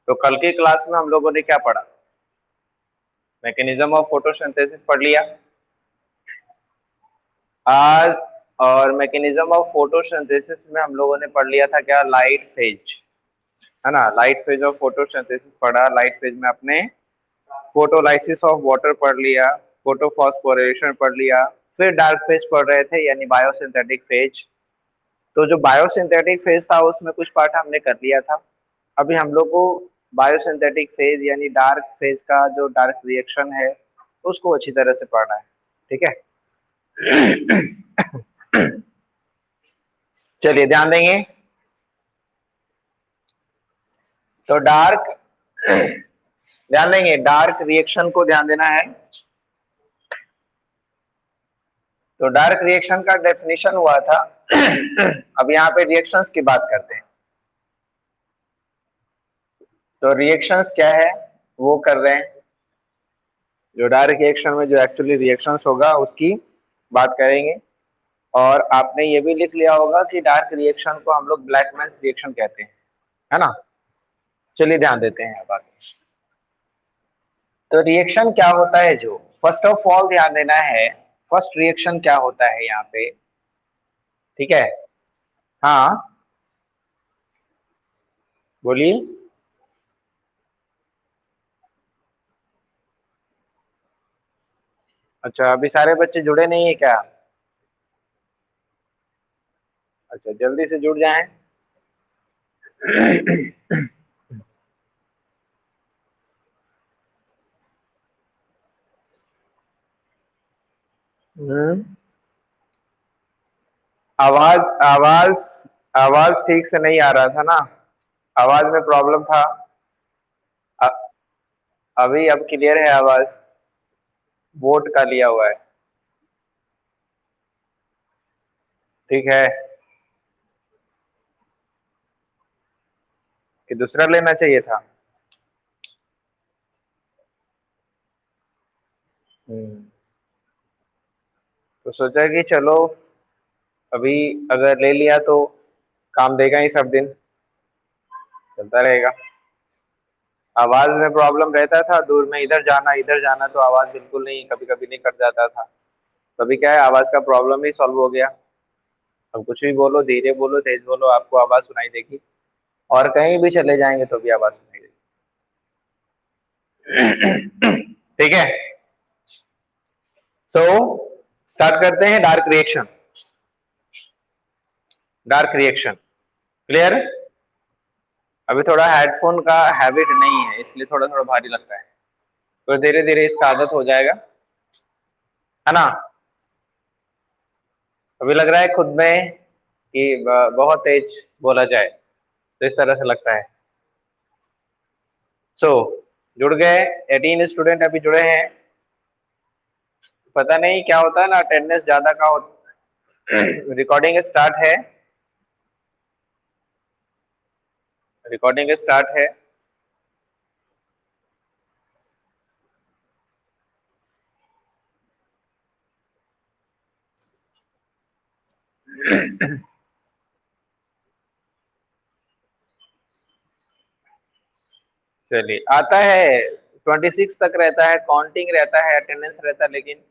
तो कल की क्लास में हम लोगों ने क्या पढ़ा? मैकेनिज्म ऑफ फोटोसिंथेसिस पढ़ लिया आज। और मैकेनिज्म ऑफ फोटोसिंथेसिस में हम लोगों ने पढ़ लिया था क्या? लाइट फेज, है ना। लाइट फेज ऑफ फोटोसिंथेसिस पढ़ा। लाइट फेज में अपने फोटोलाइसिस ऑफ वाटर पढ़ लिया, फोटोफॉस्फोरेशन पढ़ लिया, फिर डार्क फेज पढ़ रहे थे यानी बायोसिंथेटिक फेज। तो जो बायोसिंथेटिक फेज था उसमें कुछ पार्ट हमने कर लिया था। अभी हम लोग को बायोसिंथेटिक फेज यानी डार्क फेज का जो डार्क रिएक्शन है उसको अच्छी तरह से पढ़ना है, ठीक है। चलिए ध्यान देंगे। तो डार्क ध्यान देंगे, डार्क रिएक्शन को ध्यान देना है। तो डार्क रिएक्शन का डेफिनेशन हुआ था। अब यहाँ पे रिएक्शंस की बात करते हैं। तो रिएक्शंस क्या है वो कर रहे हैं। जो डार्क रिएक्शन में जो एक्चुअली रिएक्शंस होगा उसकी बात करेंगे। और आपने ये भी लिख लिया होगा कि डार्क रिएक्शन को हम लोग ब्लैकमैन्स रिएक्शन कहते हैं, है ना। चलिए ध्यान देते हैं अब आगे। तो रिएक्शन क्या होता है, जो फर्स्ट ऑफ ऑल ध्यान देना है, फर्स्ट रिएक्शन क्या होता है यहाँ पे, ठीक है। हाँ बोलिए। अच्छा, अभी सारे बच्चे जुड़े नहीं है क्या? अच्छा, जल्दी से जुड़ जाएं। हम्म, आवाज आवाज आवाज ठीक से नहीं आ रहा था ना, आवाज में प्रॉब्लम था। अ, अभी अब क्लियर है आवाज। बोट का लिया हुआ है, ठीक है। कि दूसरा लेना चाहिए था। हम्म, तो सोचा कि चलो अभी अगर ले लिया तो काम देगा ही, सब दिन चलता रहेगा। आवाज में प्रॉब्लम रहता था, दूर में इधर जाना तो आवाज बिल्कुल नहीं, कभी कभी नहीं कट जाता था। कभी क्या है, आवाज का प्रॉब्लम ही सॉल्व हो गया। अब कुछ भी बोलो, धीरे बोलो तेज बोलो, आपको आवाज सुनाई देगी। और कहीं भी चले जाएंगे तो भी आवाज सुनाई देगी। ठीक है। सो स्टार्ट करते हैं dark reaction. Dark reaction clear. अभी थोड़ा हेडफोन का हैबिट नहीं है इसलिए थोड़ा थोड़ा भारी लगता है, तो धीरे धीरे इसका आदत हो जाएगा, है ना। अभी लग रहा है खुद में कि बहुत तेज बोला जाए, तो इस तरह से लगता है। सो जुड़ गए 18 स्टूडेंट अभी जुड़े हैं। पता नहीं क्या होता है ना, अटेंडेंस ज्यादा का रिकॉर्डिंग स्टार्ट है, रिकॉर्डिंग स्टार्ट है। चलिए, आता है 26 तक रहता है, काउंटिंग रहता है, अटेंडेंस रहता है, लेकिन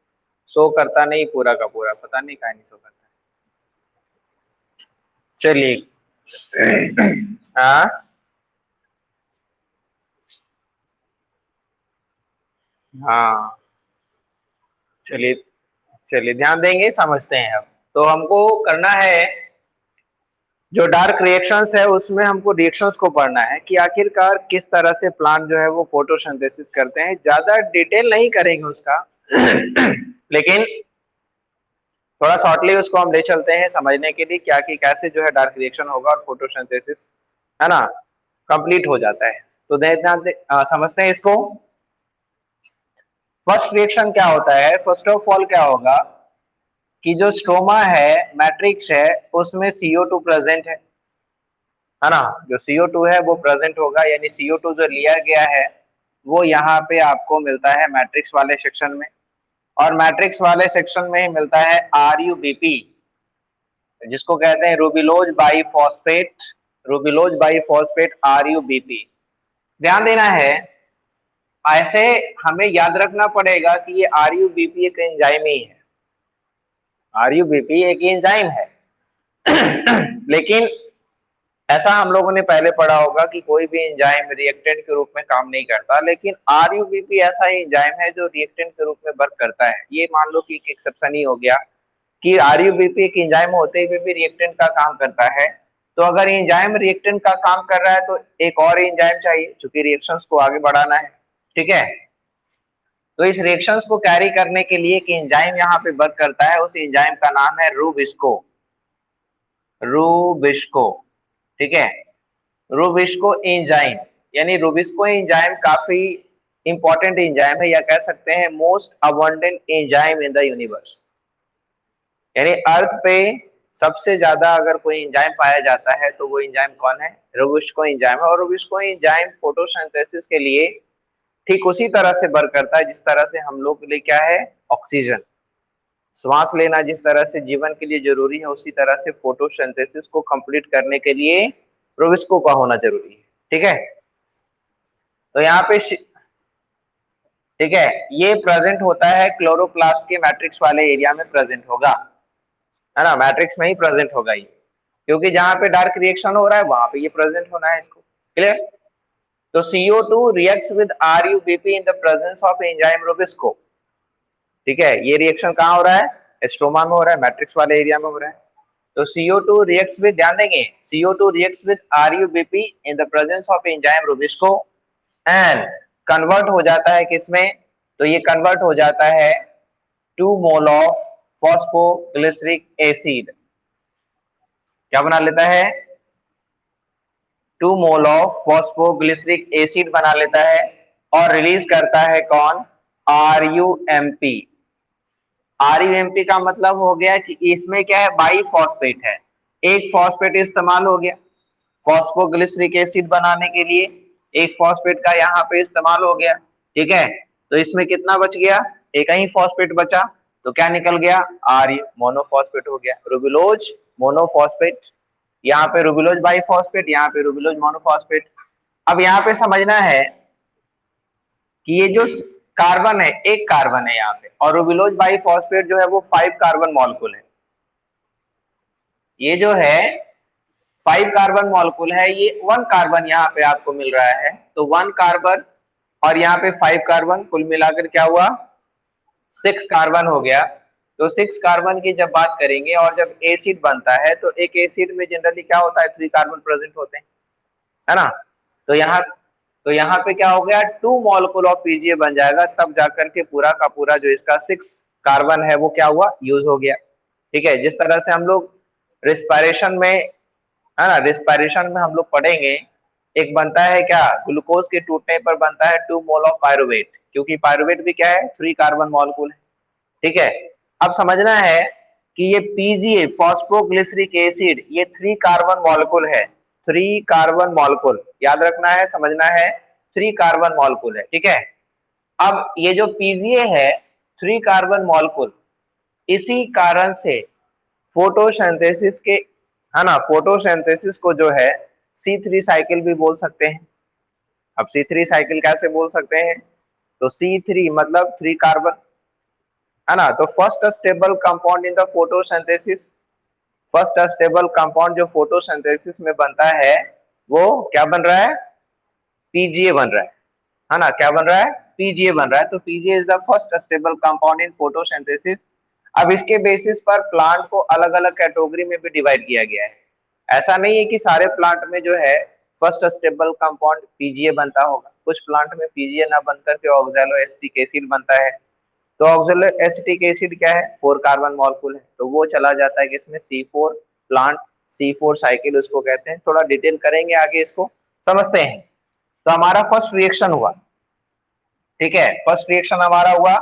शो करता नहीं पूरा का पूरा, पता नहीं कहाँ नहीं शो करता है। चलिए। हाँ हाँ, चलिए चलिए ध्यान देंगे, समझते हैं अब। तो हमको करना है जो डार्क रिएक्शंस है उसमें हमको रिएक्शंस को पढ़ना है कि आखिरकार किस तरह से प्लांट जो है वो फोटोसिंथेसिस करते हैं। ज्यादा डिटेल नहीं करेंगे उसका, लेकिन थोड़ा शॉर्टली उसको हम ले चलते हैं समझने के लिए क्या कि कैसे जो है डार्क रिएक्शन होगा और फोटोसिंथेसिस, है ना, कंप्लीट हो जाता है। तो समझते हैं इसको। फर्स्ट रिएक्शन क्या होता है, फर्स्ट ऑफ ऑल क्या होगा कि जो स्ट्रोमा है, मैट्रिक्स है, उसमें CO2 प्रेजेंट है ना। जो CO2 है वो प्रेजेंट होगा, यानी CO2 जो लिया गया है वो यहाँ पे आपको मिलता है मैट्रिक्स वाले सेक्शन में। और मैट्रिक्स वाले सेक्शन में ही मिलता है RuBp, जिसको कहते हैं ribulose bi phosphate, ribulose bi phosphate RuBp। ध्यान देना है, ऐसे हमें याद रखना पड़ेगा कि ये RuBP एक एंजाइम ही है, RuBP एक एंजाइम है। लेकिन ऐसा हम लोगों ने पहले पढ़ा होगा कि कोई भी एंजाइम रिएक्टेंट के रूप में काम नहीं करता, लेकिन RuBP ऐसा एंजाइम है जो रिएक्टेंट के रूप में वर्क करता है। ये मान लो कि एक एक्सेप्शन ही हो गया कि RuBP एक एंजाइम होते हुए भी रिएक्टेंट का काम करता है। तो अगर एंजाइम रिएक्टेंट का काम कर रहा है तो एक और एंजाइम चाहिए, क्योंकि रिएक्शंस को आगे बढ़ाना है। ठीक है, तो इस रिएक्शंस को कैरी करने के लिए एक एंजाइम यहाँ पे वर्क करता है, उस एंजाइम का नाम है रूबिस्को। रूबिस्को, ठीक है, रूबिस्को एंजाइम, यानी रूबिस्को एंजाइम काफी इंपॉर्टेंट एंजाइम है, या कह सकते हैं most abundant enzyme in the universe. यानी अर्थ पे सबसे ज्यादा अगर कोई एंजाइम पाया जाता है तो वो एंजाइम कौन है? रूबिस्को एंजाइम है। और रूबिस्को एंजाइम फोटोसिंथेसिस के लिए ठीक उसी तरह से वर्क करता है जिस तरह से हम लोग के लिए क्या है, ऑक्सीजन, श्वास लेना जिस तरह से जीवन के लिए जरूरी है, उसी तरह से फोटोसिंथेसिस को कंप्लीट करने के लिए रूबिस्को का होना जरूरी है। ठीक है, तो यहाँ पे ठीक है, ये प्रेजेंट होता है क्लोरोप्लास्ट के मैट्रिक्स वाले एरिया में प्रेजेंट होगा, है ना, मैट्रिक्स में ही प्रेजेंट होगा ये, क्योंकि जहां पे डार्क रिएक्शन हो रहा है वहां पे ये प्रेजेंट होना है इसको। क्लियर? तो CO2 reacts with RuBP in the presence of enzyme rubisco. ठीक है, ये रिएक्शन कहाँ हो रहा है? स्ट्रोमा में हो रहा है, मैट्रिक्स वाले एरिया में हो रहा है। तो CO2 रिएक्ट्स विद, ध्यान देंगे, CO2 reacts with RuBP in the presence of enzyme rubisco and convert हो जाता है किसमें? तो ये कन्वर्ट हो जाता है 2 मोल ऑफ फॉस्फोग्लिसरिक एसिड। क्या बना लेता है? 2 मोल ऑफ फॉस्फोग्लिसरिक एसिड बना लेता है और रिलीज करता है कौन? RuMP। RuMP का मतलब हो गया कि इसमें क्या है, बाई फॉस्फेट है, एक फॉस्फेट इस्तेमाल हो गया फॉस्फोग्लिसरिक एसिड बनाने के लिए, एक फॉस्फेट का यहाँ पे इस्तेमाल हो गया। ठीक है, तो इसमें कितना बच गया? एक ही फॉस्फेट बचा, तो क्या निकल गया? आर्य मोनोफॉस्फेट हो गया, रूबिलोज मोनोफॉस्फेट। यहाँ पे रूबिलोज बाई फॉस्फेट, यहाँ पे रूबिलोज मोनोफॉस्फेट। अब यहाँ पे समझना है कि ये जो कार्बन है, एक कार्बन है यहाँ पे, और रूबिलोज बाई फॉस्फेट जो है वो 5 कार्बन मॉलिक्यूल है। ये जो है 5 कार्बन मॉलिक्यूल है, ये 1 कार्बन यहाँ पे आपको मिल रहा है, तो 1 कार्बन और यहाँ पे 5 कार्बन, कुल मिलाकर क्या हुआ? 6 कार्बन हो गया। तो 6 कार्बन की जब बात करेंगे और जब एसिड बनता है तो एक एसिड में जनरली क्या होता है, 3 कार्बन प्रेजेंट होते हैं, है ना। तो यहाँ पे क्या हो गया, 2 मॉलिक्यूल ऑफ पीजीए बन जाएगा, तब जाकर के पूरा का पूरा जो इसका 6 कार्बन है वो क्या हुआ, यूज हो गया। ठीक है, जिस तरह से हम लोग रिस्पायरेशन में, है ना, रिस्पायरेशन में हम लोग पढ़ेंगे, एक बनता है क्या, ग्लूकोज के टूटने पर बनता है 2 मोल ऑफ पायरुवेट, क्योंकि पायरुवेट भी क्या है, 3 कार्बन मॉलिक्यूल है। ठीक है, अब समझना है कि ये पीजीए फॉस्फोग्लिसरिक एसिड ये 3 कार्बन मॉलिक्यूल है, 3 कार्बन मॉलिक्यूल, याद रखना है, समझना है, 3 कार्बन मॉलिक्यूल है। ठीक है, अब ये जो पीजीए है 3 कार्बन मॉलिक्यूल, इसी कारण से फोटोसिंथेसिस के, है ना, फोटोसिंथेसिस को जो है C3 साइकिल भी बोल सकते हैं। अब C3 साइकिल कैसे बोल सकते हैं? तो C3 मतलब 3 कार्बन, है ना, तो first stable compound in the photosynthesis, first stable compound जो फोटोसिंथेसिस में बनता है वो क्या बन रहा है? पीजीए बन रहा है ना, क्या बन रहा है? पीजीए बन रहा है। तो PGA is the first stable compound in photosynthesis. अब इसके बेसिस पर प्लांट को अलग अलग कैटेगरी में भी डिवाइड किया गया है। ऐसा नहीं है कि सारे प्लांट में जो है फर्स्ट स्टेबल कंपाउंड पीजीए बनता होगा, कुछ प्लांट में पीजीए ना बनकर के ऑक्सैलो एसिटिक एसिड बनता है। तो ऑक्सैलो एसिटिक एसिड क्या है, 4 कार्बन मॉलिक्यूल है, तो वो चला जाता है किसमें, C4 प्लांट, C4 साइकिल उसको कहते हैं। थोड़ा डिटेल करेंगे आगे, इसको समझते हैं। तो हमारा फर्स्ट रिएक्शन हुआ, ठीक है, फर्स्ट रिएक्शन हमारा हुआ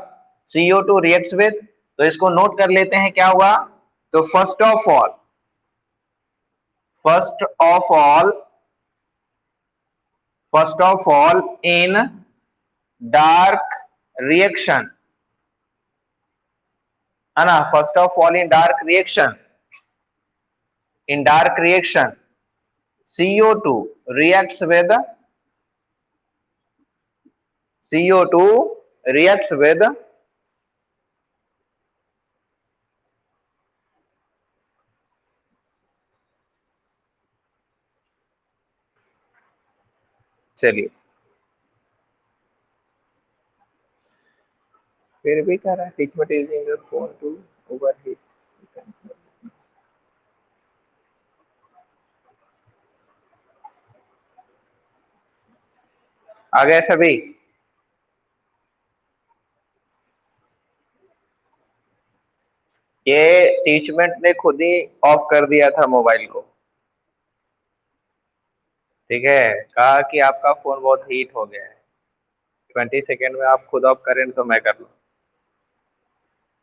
CO2 रिएक्ट्स विद, तो इसको नोट कर लेते हैं क्या हुआ। तो first of all in dark reaction, है ना, first of all in dark reaction, in dark reaction CO2 reacts with CO2 reacts with चलिए फिर भी कह रहा है teach mat using your phone to overheat. आ गए सभी? ये टीचमेंट ने खुद ही ऑफ कर दिया था मोबाइल को, ठीक है, कहा कि आपका फोन बहुत हीट हो गया है, 20 सेकेंड में आप खुद ऑफ करें तो मैं कर लूँ,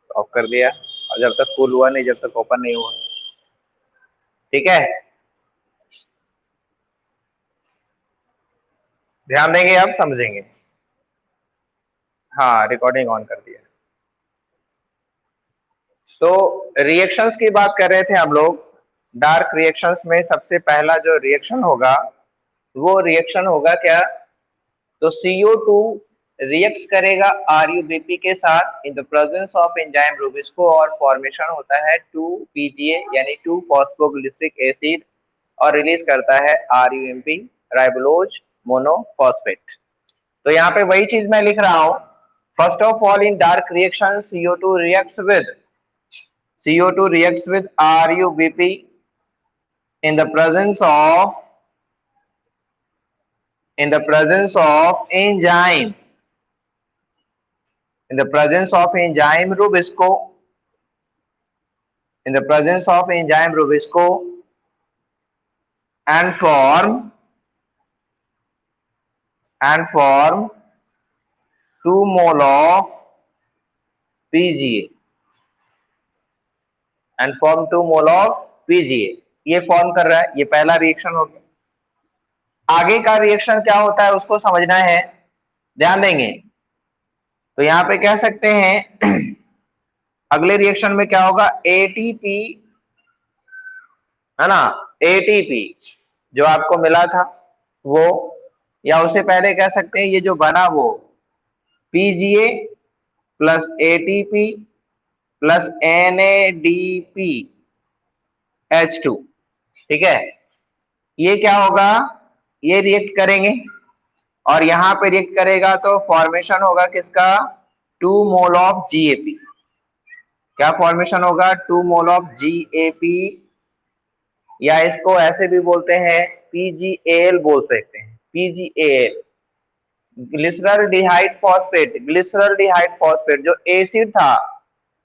ऑफ कर दिया, और जब तक कूल हुआ नहीं, जब तक ओपन नहीं हुआ, ठीक है। ध्यान देंगे, अब समझेंगे। हाँ, रिकॉर्डिंग ऑन कर दिया। तो रिएक्शंस की बात कर रहे थे हम लोग। डार्क रिएक्शंस में सबसे पहला जो रिएक्शन होगा वो रिएक्शन होगा क्या, तो CO2 रिएक्ट करेगा RuBp के साथ in the presence of enzyme rubisco, और फॉर्मेशन होता है 2PGA यानी 2 फॉस्फोग्लिसरिक एसिड, और रिलीज करता है RUMP राइबोलोज मोनोफॉस्फेट। तो यहाँ पे वही चीज मैं लिख रहा हूं। First of all in dark reaction CO2 reacts with RuBp in the presence of enzyme Rubisco, and form 2 mole of PGA and form 2 mole of PGA। ये फॉर्म कर रहा है, ये पहला रिएक्शन हो गया। आगे का रिएक्शन क्या होता है उसको समझना है, ध्यान देंगे। तो यहां पे कह सकते हैं अगले रिएक्शन में क्या होगा, ATP, है ना, ATP जो आपको मिला था वो, या उससे पहले कह सकते हैं ये जो बना वो PGA plus ATP plus NADPH2, ठीक है। ये क्या होगा, ये रिएक्ट करेंगे और यहां पे रिएक्ट करेगा तो फॉर्मेशन होगा किसका, 2 मोल ऑफ GAP। क्या फॉर्मेशन होगा, 2 मोल ऑफ GAP, या इसको ऐसे भी बोलते हैं PgAl बोल सकते हैं, PgAl ग्लिसरल फॉस्फेट जो एसिड था,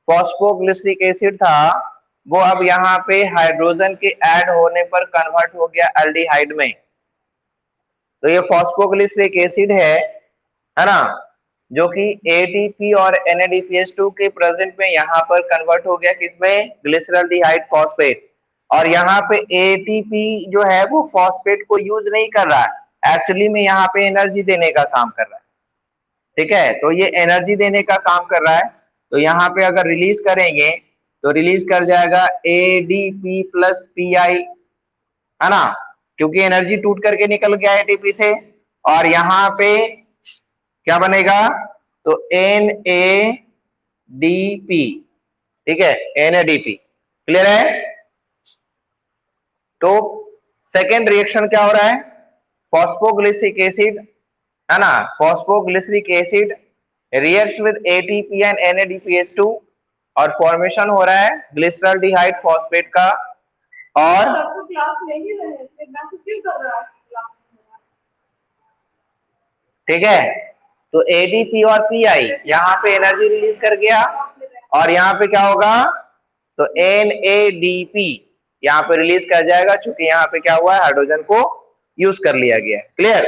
फॉस्फोग्लिसरिक एसिड था, वो अब यहाँ पे हाइड्रोजन के ऐड होने पर कन्वर्ट हो गया एल्डिहाइड में। तो ये फॉस्फोग्लिसरिक एसिड है ना, जो कि ATP और NADPH2 के प्रेजेंट में यहाँ पर कन्वर्ट हो गया किसमें, ग्लिसरल्डिहाइड फॉस्फेट। और यहाँ पे ATP जो है वो फॉस्फेट को यूज नहीं कर रहा है, एक्चुअली में यहाँ पे एनर्जी देने का काम कर रहा है, ठीक है। तो ये एनर्जी देने का काम कर रहा है, तो यहाँ पे अगर रिलीज करेंगे तो रिलीज कर जाएगा ADP प्लस PI, है ना, क्योंकि एनर्जी टूट करके निकल गया ATP से। और यहाँ पे क्या बनेगा, तो NADP, ठीक है, NADP, क्लियर है। तो सेकेंड रिएक्शन क्या हो रहा है, फॉस्फोग्लिसरिक एसिड, है ना, phosphoglyceric acid reacts with ATP and NADPH2, और फॉर्मेशन हो रहा है ग्लिसरल्डिहाइड फॉस्फेट का। और ठीक है, तो ADP और PI यहाँ पे एनर्जी रिलीज कर गया, और यहाँ पे क्या होगा, तो NADP यहाँ पे रिलीज कर जाएगा, क्योंकि यहाँ पे क्या हुआ है, हाइड्रोजन को यूज कर लिया गया है, क्लियर।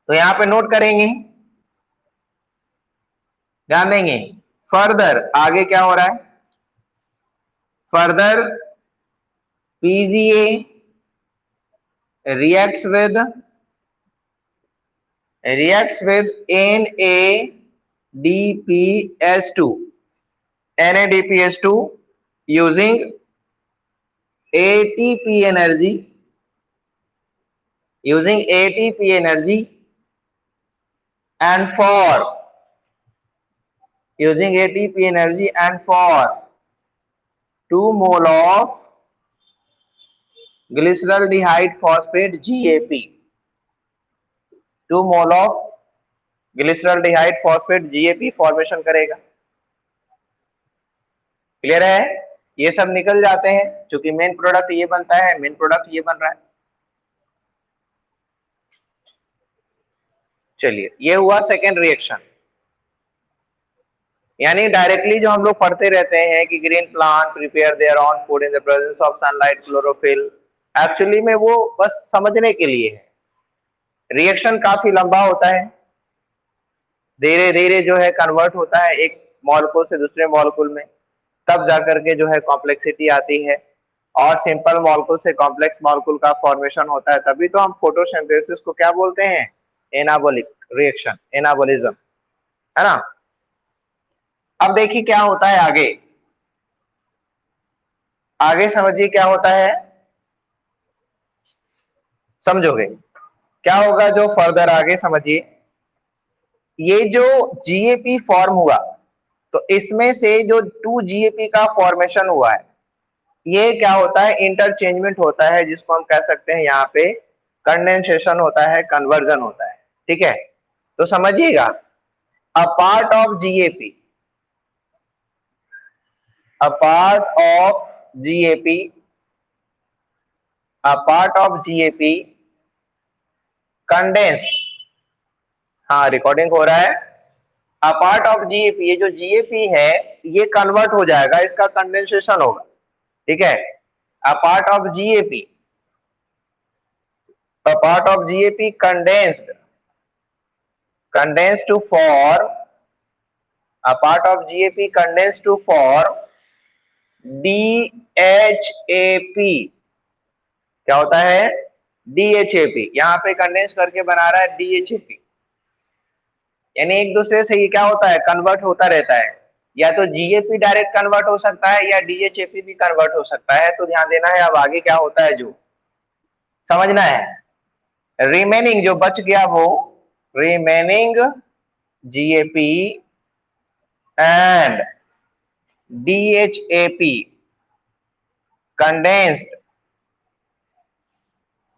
तो यहाँ पे नोट करेंगे, ध्यान देंगे। फर्दर आगे क्या हो रहा है, further PGA reacts with NADPH2 using ATP energy and for using ATP energy and for 2 mole of glyceraldehyde phosphate GAP, 2 mole of glyceraldehyde phosphate GAP formation करेगा। क्लियर है? ये सब निकल जाते हैं, क्योंकि मेन प्रोडक्ट ये बनता है, मेन प्रोडक्ट ये बन रहा है। चलिए, ये हुआ सेकेंड रिएक्शन। यानी डायरेक्टली जो हम लोग पढ़ते रहते हैं कि green plant prepare their own food in the presence of sunlight chlorophyll, actually में वो बस समझने के लिए है। रिएक्शन काफी लंबा होता है, धीरे धीरे जो है कन्वर्ट होता है एक मॉलिक्यूल से दूसरे मॉलिक्यूल में, तब जाकर के जो है कॉम्प्लेक्सिटी आती है और सिंपल मॉलिक्यूल से कॉम्प्लेक्स मॉलिक्यूल का फॉर्मेशन होता है। तभी तो हम फोटोसिंथेसिस को क्या बोलते हैं? एनाबॉलिक रिएक्शन, एनाबॉलिज्म, है ना। अब देखिए क्या होता है आगे, आगे समझिए क्या होता है, समझोगे क्या होगा जो फर्दर आगे समझिए। ये जो जीएपी फॉर्म हुआ, तो इसमें से जो 2 जीएपी का फॉर्मेशन हुआ है, ये क्या होता है? इंटरचेंजमेंट होता है, जिसको हम कह सकते हैं यहाँ पे कंडेंसेशन होता है, कन्वर्जन होता है। ठीक है, तो समझिएगा, a part of GAP, a part of GAP, a part of GAP condensed, हाँ रिकॉर्डिंग हो रहा है। अ पार्ट ऑफ जीएपी, ये जो जीएपी है ये कन्वर्ट हो जाएगा, इसका कंडेंसेशन होगा। ठीक है, a part of GAP, a part of GAP condensed, condensed to form, a part of GAP condensed to form DHAP। क्या होता है? DHAP, यहाँ पे कंडेंस करके बना रहा है DHAP। यानी एक दूसरे से ये क्या होता है? कन्वर्ट होता रहता है, या तो GAP डायरेक्ट कन्वर्ट हो सकता है या DHAP भी कन्वर्ट हो सकता है। तो ध्यान देना है, अब आगे क्या होता है जो समझना है। रिमेनिंग जो बच गया वो remaining GAP and DHAP condensed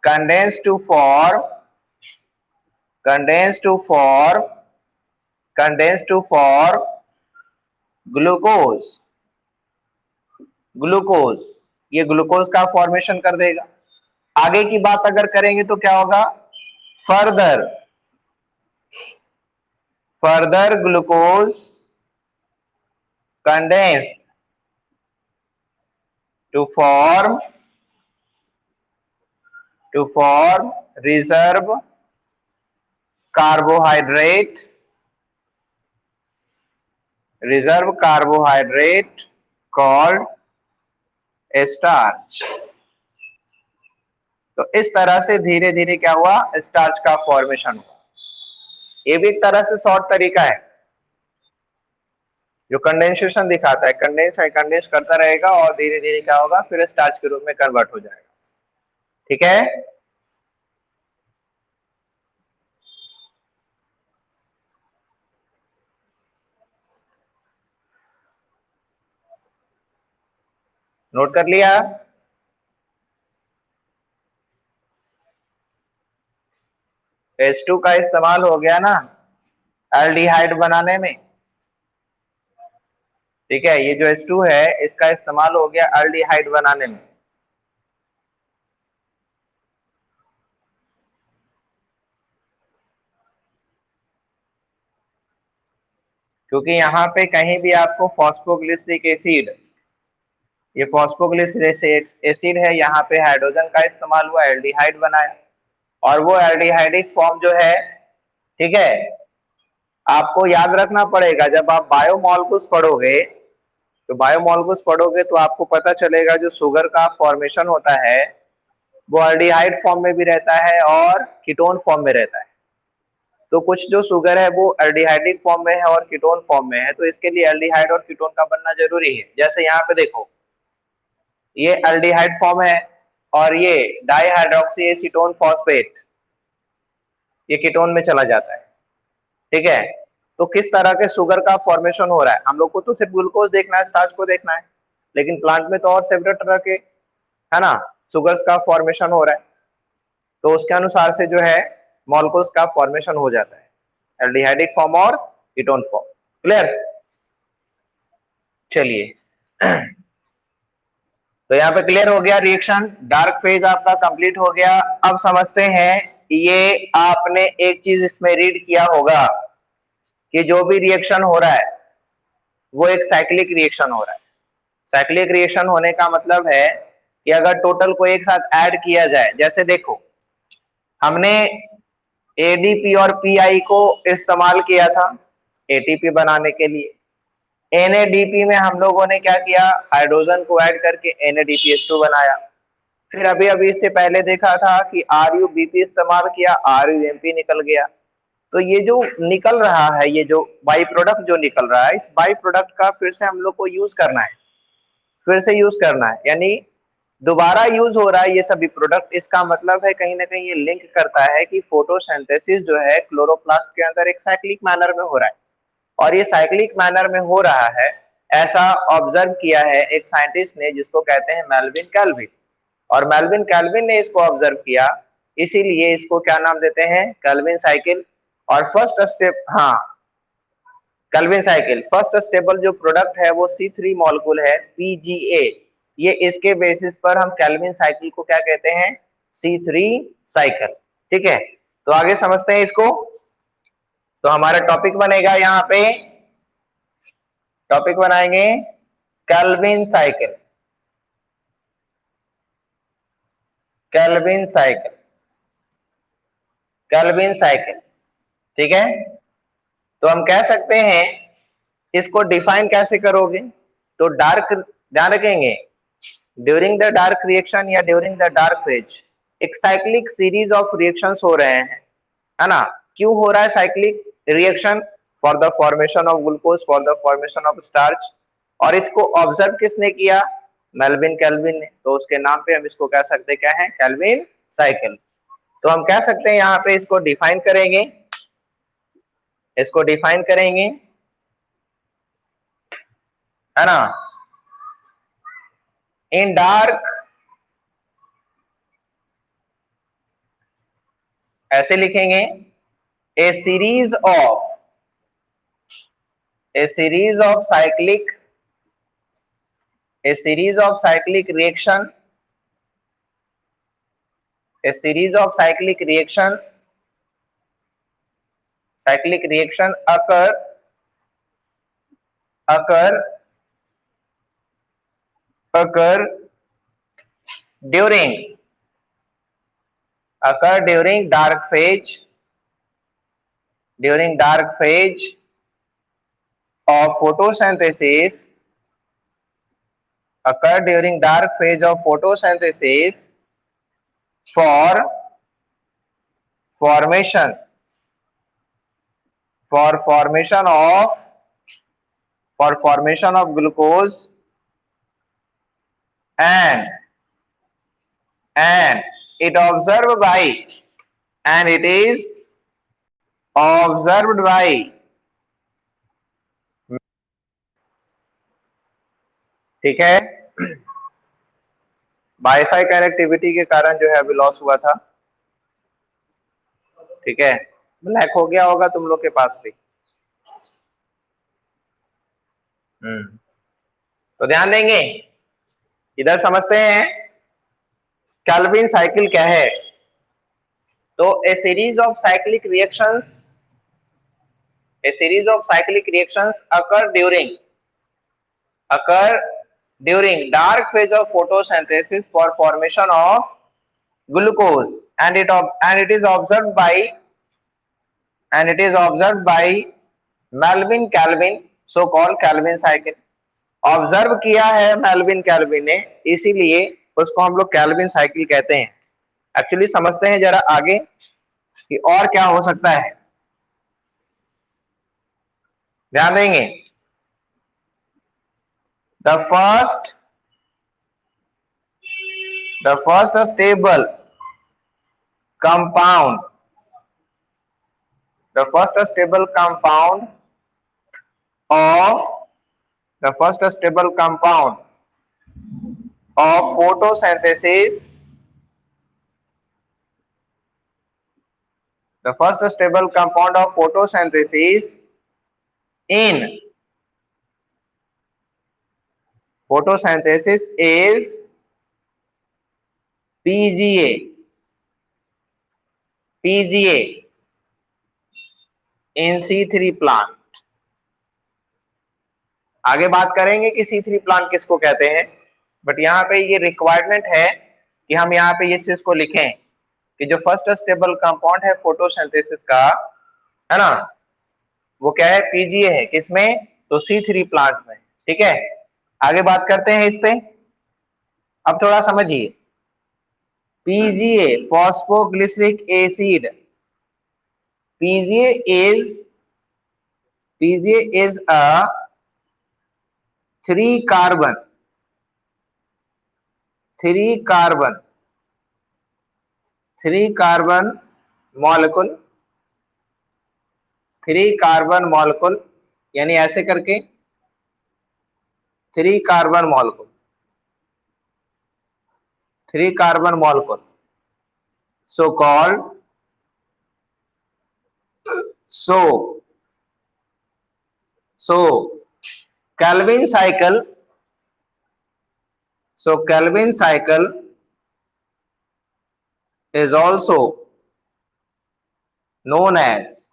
condensed to form condensed to form condensed to form glucose, glucose, ये ग्लूकोज का फॉर्मेशन कर देगा। आगे की बात अगर करेंगे तो क्या होगा? Further further glucose condensed to form reserve carbohydrate, reserve carbohydrate called starch. तो इस तरह से धीरे धीरे क्या हुआ? स्टार्च का फॉर्मेशन हुआ। ये भी एक तरह से शॉर्ट तरीका है जो कंडेंसेशन दिखाता है, कंडेंस करता रहेगा और धीरे धीरे क्या होगा? फिर स्टार्च के रूप में कन्वर्ट हो जाएगा। ठीक है, नोट कर लिया? H2 का इस्तेमाल हो गया ना एल्डिहाइड बनाने में। ठीक है, ये जो H2 है इसका इस्तेमाल हो गया एल्डिहाइड बनाने में। क्योंकि यहाँ पे कहीं भी आपको फॉस्फोग्लिसरिक एसिड, ये फॉस्फोग्लिसरिक एसिड है, यहाँ पे हाइड्रोजन का इस्तेमाल हुआ, एल्डिहाइड बनाया, और वो एल्डिहाइडिक फॉर्म जो है, ठीक है, आपको याद रखना पड़ेगा। जब आप बायोमॉलिक्यूल्स पढ़ोगे तो बायोमॉलिक्यूल्स पढ़ोगे तो आपको पता चलेगा जो शुगर का फॉर्मेशन होता है वो एल्डिहाइड फॉर्म में भी रहता है और कीटोन फॉर्म में रहता है। तो कुछ जो शुगर है वो एल्डिहाइडिक फॉर्म में है और कीटोन फॉर्म में है, तो इसके लिए एल्डिहाइड और कीटोन का बनना जरूरी है। जैसे यहाँ पे देखो, ये एल्डिहाइड फॉर्म है और ये डाईहाइड्रोक्सी एसीटोन फॉस्फेट, ये कीटोन में चला जाता है। ठीक है। तो किस तरह के शुगर का फॉर्मेशन हो रहा है, हम लोग को तो सिर्फ ग्लूकोज देखना है, स्टार्च को देखना है, लेकिन प्लांट में तो और सेवरल तरह के, है ना, शुगर्स का फॉर्मेशन हो रहा है। तो उसके अनुसार से जो है मॉलिक्यूल्स का फॉर्मेशन हो जाता है, एल्डिहाइडिक फॉर्म और कीटोन फॉर्म। क्लियर? चलिए तो यहाँ पे क्लियर हो गया, रिएक्शन डार्क फेज आपका कंप्लीट हो गया। अब समझते हैं, ये आपने एक चीज इसमें रीड किया होगा कि जो भी रिएक्शन हो रहा है वो एक साइक्लिक रिएक्शन हो रहा है। साइक्लिक रिएक्शन होने का मतलब है कि अगर टोटल को एक साथ ऐड किया जाए, जैसे देखो हमने एडीपी और पीआई को इस्तेमाल किया था एटीपी बनाने के लिए। एनएडीपी में हम लोगों ने क्या किया, हाइड्रोजन को ऐड करके एनएडीपीएच2 बनाया। फिर अभी अभी इससे पहले देखा था कि आरयूबीपी इस्तेमाल किया, आरयूएमपी निकल गया। तो ये जो निकल रहा है, ये जो बाई प्रोडक्ट जो निकल रहा है, इस बाई प्रोडक्ट का फिर से हम लोग को यूज करना है, फिर से यूज करना है, यानी दोबारा यूज हो रहा है ये सभी प्रोडक्ट। इसका मतलब है कहीं ना कहीं ये लिंक करता है कि फोटोसिंथेसिस जो है क्लोरोप्लास्ट के अंदर एक साइक्लिक मैनर में हो रहा है, और ये साइक्लिक मैनर में हो रहा है ऐसा ऑब्जर्व किया है एक साइंटिस्ट ने जिसको कहते हैं मेल्विन कैल्विन। और मेल्विन कैल्विन ने इसको ऑब्जर्व किया, इसीलिए इसको क्या नाम देते हैं, कैल्विन साइकिल। और फर्स्ट स्टेप, हाँ, कैल्विन साइकिल फर्स्ट स्टेबल जो प्रोडक्ट है वो C3 मॉलिक्यूल है PGA। ये इसके बेसिस पर हम कैल्विन साइकिल को क्या कहते हैं, C3 साइकिल। ठीक है, तो आगे समझते हैं इसको। तो हमारा टॉपिक बनेगा यहाँ पे, टॉपिक बनाएंगे Calvin cycle. Calvin cycle, Calvin cycle, ठीक है। तो हम कह सकते हैं, इसको डिफाइन कैसे करोगे, तो डार्क, ध्यान रखेंगे, ड्यूरिंग द डार्क रिएक्शन या ड्यूरिंग द डार्क फेज एक साइक्लिक सीरीज ऑफ रिएक्शंस हो रहे हैं, है ना। क्यों हो रहा है cyclic reaction, for the formation of glucose, for the formation of starch. और इसको ऑब्जर्व किसने किया, मेल्विन कैल्विन ने। तो उसके नाम पे हम इसको कह सकते हैं क्या है, कैल्विन साइकिल। तो हम कह सकते हैं यहाँ पे इसको डिफाइन करेंगे, इसको डिफाइन करेंगे, है ना। इन डार्क, ऐसे लिखेंगे, a series of, a series of cyclic, a series of cyclic reaction, a series of cyclic reaction, cyclic reaction occur occur during occur during dark phase, during dark phase of photosynthesis, occur during dark phase of photosynthesis for formation, for formation of, for formation of glucose and and it observed by, and it is observed by, ठीक है, wifi connectivity के कारण जो है अभी loss हुआ था, ठीक है, ब्लैक हो गया होगा तुम लोग के पास भी। तो ध्यान देंगे, इधर समझते हैं कैल्विन साइकिल क्या है। तो a series of cyclic reactions, a series of cyclic reactions occur during dark phase of photosynthesis for formation of glucose, and it is observed by, and it is observed by Melvin Calvin, so called Calvin cycle. Observe किया है Melvin kelvin ने, इसीलिए उसको हम लोग Calvin cycle कहते हैं। Actually समझते हैं जरा आगे कि और क्या हो सकता है, ध्यान देंगे। The first, the first stable compound, the first stable compound of the first stable compound of photosynthesis, the first stable compound of photosynthesis in photosynthesis is PGA, PGA in C3 plant. आगे बात करेंगे कि C3 plant किसको कहते हैं, but यहाँ पे ये रिक्वायरमेंट है कि हम यहाँ पे ये चीज को लिखें कि जो फर्स्ट स्टेबल कंपाउंड है फोटोसिंथेसिस का, है ना, वो क्या है, पीजीए है। किसमें? तो C3 प्लांट में। ठीक है, आगे बात करते हैं इस पे। अब थोड़ा समझिए, PGA phosphoglyceric acid, PGA is a 3 carbon molecule, यानी ऐसे करके 3 carbon molecule, so called, so Calvin cycle is also known as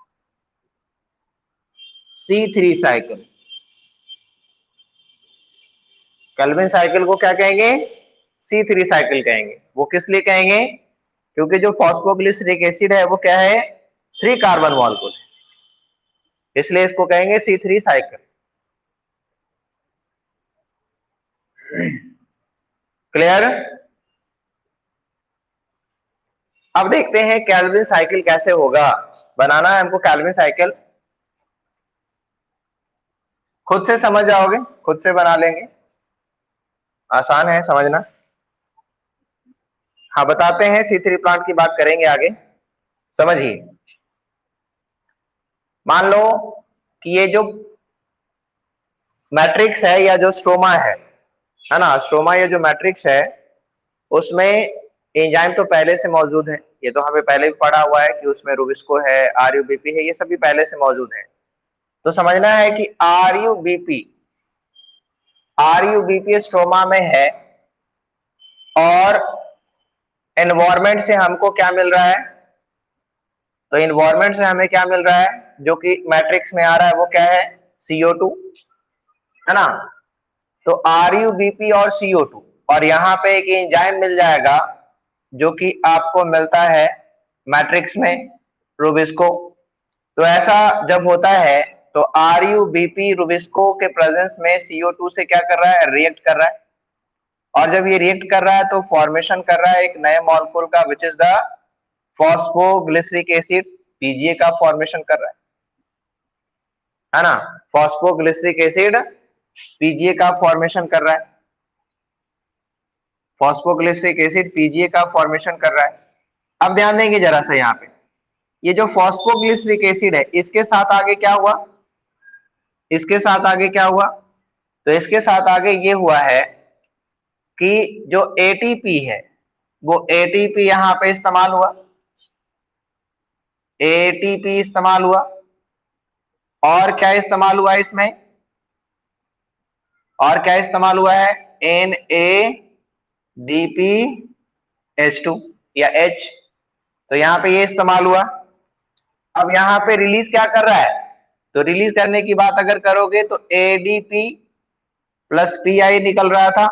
C3 cycle. Calvin cycle को क्या कहेंगे? C3 साइकिल कहेंगे। वो किस लिए कहेंगे? क्योंकि जो फॉस्फोग्लिसरिक एसिड है वो क्या है, 3 कार्बन मॉलिक्यूल है, इसलिए इसको कहेंगे C3 साइकिल। क्लियर? अब देखते हैं कैल्विन साइकिल कैसे होगा। बनाना है हमको कैल्विन साइकिल, खुद से समझ जाओगे, खुद से बना लेंगे, आसान है समझना। हाँ बताते हैं, C3 प्लांट की बात करेंगे आगे। समझिए, मान लो कि ये जो मैट्रिक्स है या जो स्ट्रोमा है ना, स्ट्रोमा ये जो मैट्रिक्स है उसमें एंजाइम तो पहले से मौजूद है, ये तो हमें पहले भी पढ़ा हुआ है कि उसमें रुबिस्को है, आरयूबीपी है, ये सभी पहले से मौजूद है। तो समझना है कि आरयूबीपी स्ट्रोमा में है और एनवायरमेंट से हमको क्या मिल रहा है, तो एनवायरमेंट से हमें क्या मिल रहा है, जो कि मैट्रिक्स में आ रहा है वो क्या है, CO2, है ना। तो आरयूबीपी और CO2, और यहाँ पे एक एंजाइम मिल जाएगा जो कि आपको मिलता है मैट्रिक्स में, रुबिस्को। तो ऐसा जब होता है तो आरयूबीपी रुबिस्को के प्रेजेंस में CO2 से क्या कर रहा है, रिएक्ट कर रहा है, और जब ये रिएक्ट कर रहा है तो फॉर्मेशन कर रहा है एक नए मॉलिक्यूल का, which is the phosphoglyceric acid, PGA का फॉर्मेशन कर रहा है ना। फॉस्फोग्लिसरिक एसिड पीजीए का फॉर्मेशन कर रहा है, फॉस्फोग्लिसरिक एसिड पीजीए का फॉर्मेशन कर रहा है। अब ध्यान देंगे जरा सा, यहाँ पे ये जो फॉस्फोग्लिसरिक एसिड है इसके साथ आगे क्या हुआ, इसके साथ आगे क्या हुआ, तो इसके साथ आगे ये हुआ है कि जो एटीपी है वो एटीपी यहाँ पे इस्तेमाल हुआ, एटीपी इस्तेमाल हुआ, और क्या इस्तेमाल हुआ इसमें, और क्या इस्तेमाल हुआ है, NADPH2 या H, तो यहाँ पे ये इस्तेमाल हुआ। अब यहाँ पे रिलीज क्या कर रहा है, तो रिलीज करने की बात अगर करोगे तो ADP प्लस PI निकल रहा था,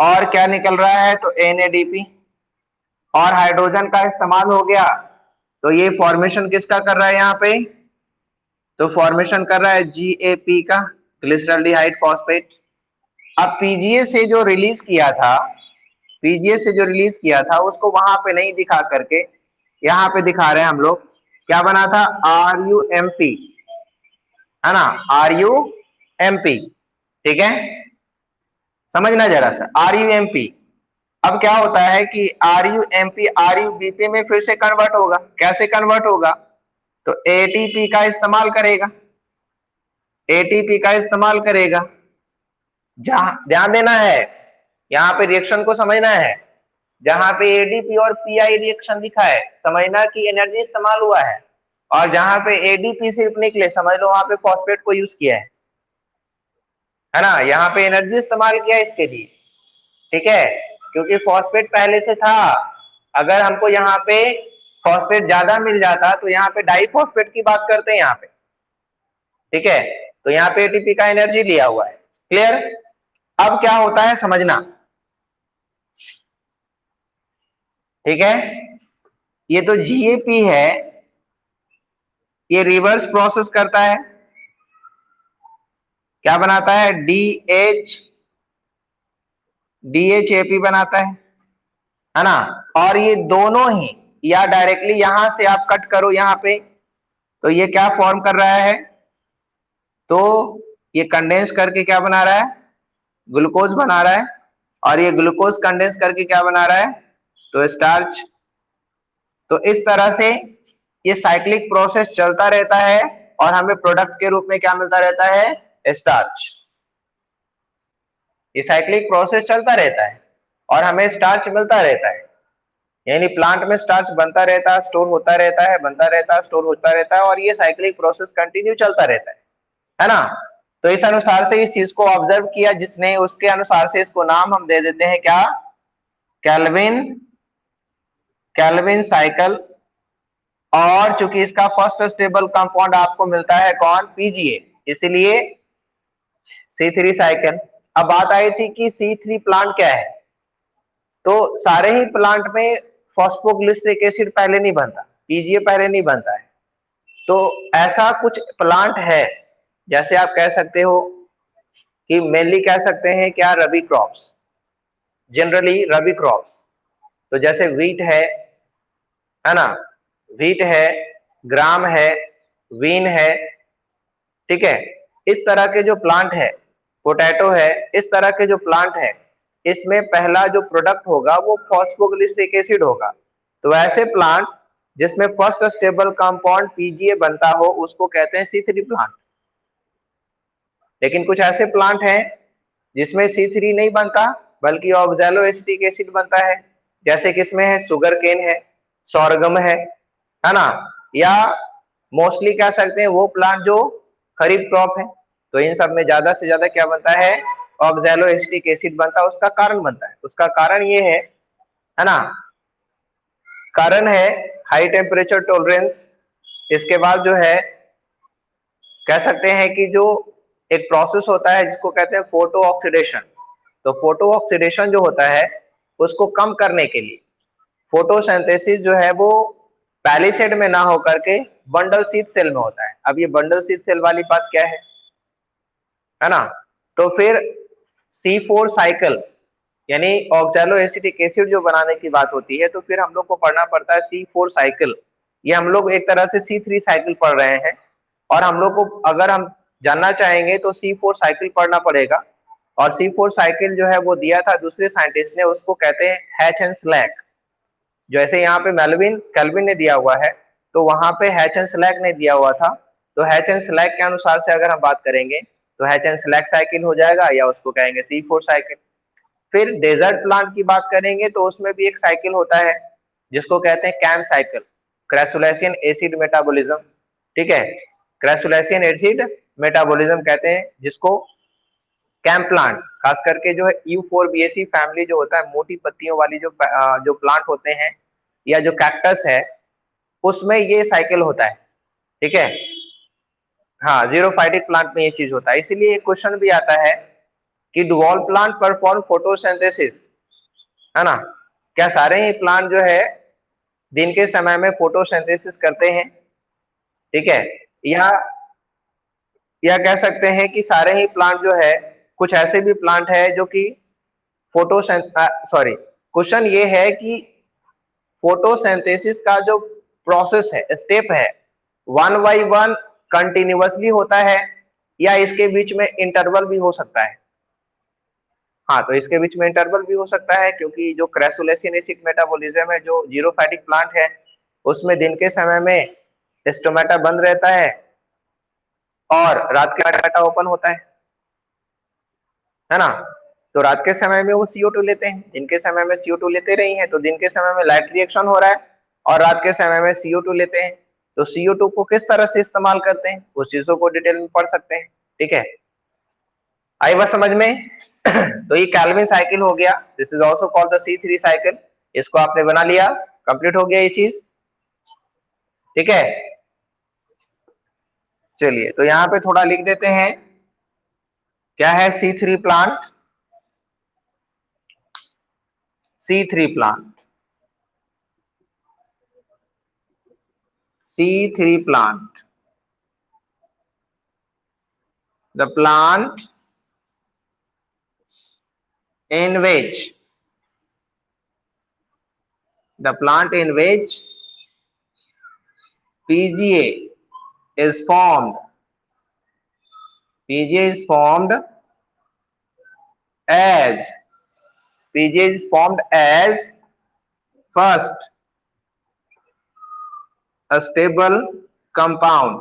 और क्या निकल रहा है, तो NADP, और हाइड्रोजन का इस्तेमाल हो गया, तो ये फॉर्मेशन किसका कर रहा है यहाँ पे, तो फॉर्मेशन कर रहा है GAP का, ग्लिसरॉल्डिहाइड फॉस्फेट। अब पीजीए से जो रिलीज किया था, पीजीए से जो रिलीज किया था उसको वहां पे नहीं दिखा करके यहाँ पे दिखा रहे हैं हम लोग, क्या बना था, RUMP, है ना, RUMP। ठीक है, समझना जरा सा, RUMP। अब क्या होता है कि RUMP RUBP में फिर से कन्वर्ट होगा, कैसे कन्वर्ट होगा, तो एटीपी का इस्तेमाल करेगा, एटीपी का इस्तेमाल करेगा। जहां ध्यान देना है, यहाँ पे रिएक्शन को समझना है, जहां पे एडीपी और पीआई रिएक्शन दिखा है समझना कि एनर्जी इस्तेमाल हुआ है, और जहां पे एडीपी सिर्फ निकले समझ लो वहां पे फॉस्फेट को यूज किया है ना, यहाँ पे एनर्जी इस्तेमाल किया है इसके लिए, ठीक है, क्योंकि फॉस्फेट पहले से था। अगर हमको यहाँ पे फॉस्फेट ज्यादा मिल जाता तो यहाँ पे डाइफॉस्फेट की बात करते हैं यहाँ पे, ठीक है, तो यहाँ पे एटीपी का एनर्जी लिया हुआ है। क्लियर? अब क्या होता है समझना, ठीक है, ये तो जीएपी है, ये रिवर्स प्रोसेस करता है, क्या बनाता है, डीएचएपी बनाता है ना, और ये दोनों ही, या डायरेक्टली यहां से आप कट करो यहाँ पे, तो ये क्या फॉर्म कर रहा है, तो ये कंडेंस करके क्या बना रहा है, ग्लूकोज बना रहा है, और ये ग्लूकोज कंडेंस करके क्या बना रहा है, तो स्टार्च। तो इस तरह से ये साइक्लिक प्रोसेस चलता रहता है, और हमें प्रोडक्ट के रूप में क्या मिलता रहता है, स्टार्च। ये साइक्लिक प्रोसेस चलता रहता है और हमें स्टार्च मिलता रहता है, यानी प्लांट में स्टार्च बनता रहता है, स्टोर होता रहता है, बनता रहता है, स्टोर होता रहता है, और ये साइक्लिक प्रोसेस कंटिन्यू चलता रहता है ना। तो इस अनुसार से इस चीज को ऑब्जर्व किया जिसने, उसके अनुसार से इसको नाम हम दे देते हैं क्या, कैल्विन, कैल्विन साइकिल। और चूंकि इसका फर्स्ट स्टेबल कंपाउंड आपको मिलता है कौन, पीजीए, इसलिए C3 साइकिल। अब बात आई थी कि C3 प्लांट क्या है, तो सारे ही प्लांट में फॉस्फोग्लिसरिक एसिड पहले नहीं बनता, पीजीए पहले नहीं बनता है। तो ऐसा कुछ प्लांट है, जैसे आप कह सकते हो कि मेनली कह सकते हैं क्या, रबी क्रॉप्स, जनरली रबी क्रॉप्स, तो जैसे वीट है ना, वीट है, ग्राम है, वीन है, ठीक है, इस तरह के जो प्लांट है, पोटैटो है, इस तरह के जो प्लांट है, इसमें पहला जो प्रोडक्ट होगा वो फॉस्फोग्लिसरिक एसिड होगा। तो ऐसे प्लांट जिसमें फर्स्ट स्टेबल कंपाउंड पीजीए बनता हो उसको कहते हैं C3 प्लांट। लेकिन कुछ ऐसे प्लांट हैं जिसमें C3 नहीं बनता बल्कि ऑक्सैलो एसिटिक एसिड बनता है, जैसे किसमें है, शुगर केन है, सोरगम है ना, या मोस्टली कह सकते हैं वो प्लांट जो खरीफ क्रॉप है, तो इन सब में ज्यादा से ज्यादा क्या बनता है, ऑक्सैलो एसिटिक एसिड बनता है। उसका कारण बनता है, उसका कारण ये है ना, कारण है हाई टेम्परेचर टॉलरेंस। इसके बाद जो है कह सकते हैं कि जो एक प्रोसेस होता है जिसको कहते हैं फोटो ऑक्सीडेशन, तो फोटो ऑक्सीडेशन जो होता है उसको कम करने के लिए फोटोसिंथेसिस जो है वो पैलिसेड में ना होकर के बंडल शीथ सेल में होता है। अब ये बंडल शीथ सेल वाली बात क्या है ना, तो फिर C4 साइकिल यानी ऑक्सैलो एसिटिक एसिड जो बनाने की बात होती है, तो फिर हम लोग को पढ़ना पड़ता है C4 साइकिल। ये हम लोग एक तरह से C3 साइकिल पढ़ रहे हैं, और हम लोग को अगर हम जानना चाहेंगे तो C4 साइकिल पढ़ना पड़ेगा। और C4 साइकिल जो है वो दिया था दूसरे साइंटिस्ट ने, उसको कहते हैं हैच एंड स्लैक। जैसे यहाँ पे मेल्विन कैल्विन ने दिया हुआ है, तो वहां पे हैच एंड स्लैक ने दिया हुआ था। तो हैच एंड स्लैक के अनुसार से अगर हम बात करेंगे तो हैच एंड स्लैक साइकिल हो जाएगा, या उसको कहेंगे C4 साइकिल। फिर डेजर्ट प्लांट की बात करेंगे तो उसमें भी एक साइकिल होता है जिसको कहते हैं कैम साइकिल, क्रैसुलेशियन एसिड मेटाबॉलिज्म, ठीक है, क्रैसुलेशियन एसिड मेटाबॉलिज्म कहते हैं जिसको। कैम प्लांट खास करके जो है यूफोरबिएसी फैमिली जो होता है, मोटी पत्तियों वाली जो प्लांट होते हैं, या जो कैक्टस है, उसमें ये साइकिल होता है, ठीक है। हाँ, जीरोफाइटिक प्लांट में ये चीज होता है। इसीलिए एक क्वेश्चन भी आता है कि do all plant perform photosynthesis, है ना, क्या सारे ही प्लांट जो है दिन के समय में फोटोसिंथेसिस करते हैं, ठीक है, या कह सकते हैं कि सारे ही प्लांट जो है, कुछ ऐसे भी प्लांट है जो कि सॉरी, क्वेश्चन ये है कि फोटोसिंथेसिस का जो प्रोसेस है, स्टेप है, वन बाई वन कंटिन्यूअसली होता है, या इसके बीच में इंटरवल भी हो सकता है। हाँ, तो इसके बीच में इंटरवल भी हो सकता है, क्योंकि जो क्रैसुलेशियन एसिड मेटाबॉलिज्म है, जो जीरोफाइटिक प्लांट है, उसमें दिन के समय में स्टोमेटा बंद रहता है और रात के डाटा ओपन होता है ना। तो रात के समय में वो CO2 लेते हैं, दिन के समय में CO2 लेते नहीं है, तो दिन के समय में लाइट रिएक्शन हो रहा है और रात के समय में CO2 लेते हैं। तो CO2 को किस तरह से इस्तेमाल करते हैं उस चीजों को डिटेल में पढ़ सकते हैं। ठीक है, आई बात समझ में? तो ये कैल्विन साइकिल हो गया, this is also called the C3 cycle. इसको आपने बना लिया, कंप्लीट हो गया ये चीज। ठीक है, चलिए तो यहाँ पे थोड़ा लिख देते हैं क्या है C3 plant. C3 plant, C3 plant, the plant in which PGA is formed, PGA is formed as PGA is formed as first a stable compound,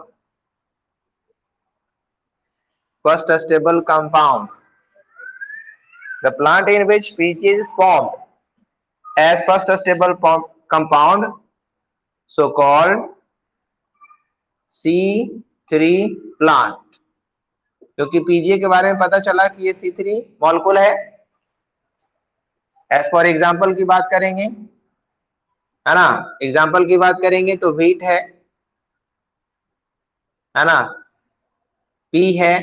first a stable compound. The plant in which PGA is formed as first a stable compound, so called C3 plant. क्योंकि PGA के बारे में पता चला कि ये C3 molecule है। As for example की बात करेंगे, है ना, एग्जाम्पल की बात करेंगे तो व्हीट है ना, पी है,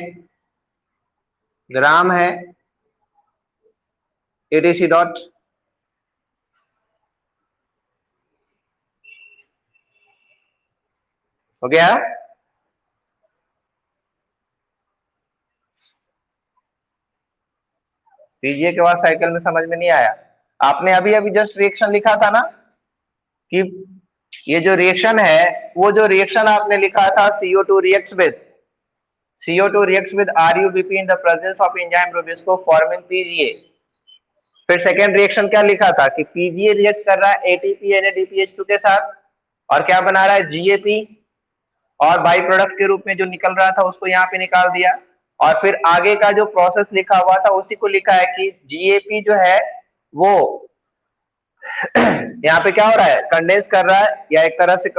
ग्राम है, etc डॉट। हो गया? पीजीए के बाद साइकिल में समझ में नहीं आया? आपने अभी अभी जस्ट रिएक्शन लिखा था ना कि ये जो रिएक्शन है, वो जो रिएक्शन आपने लिखा था CO2 reacts with RuBP in the presence of enzyme Rubisco forming PGA। फिर सेकेंड रिएक्शन क्या लिखा था कि पीजीए रिएक्ट कर रहा है ATP NADPH2 के साथ और क्या बना रहा है GAP, और बाई प्रोडक्ट के रूप में जो निकल रहा था उसको यहाँ पे निकाल दिया। और फिर आगे का जो प्रोसेस लिखा हुआ था उसी को लिखा है कि GAP जो है वो यहाँ पे क्या हो रहा है, कंडेंस कर रहा है या एक तरह से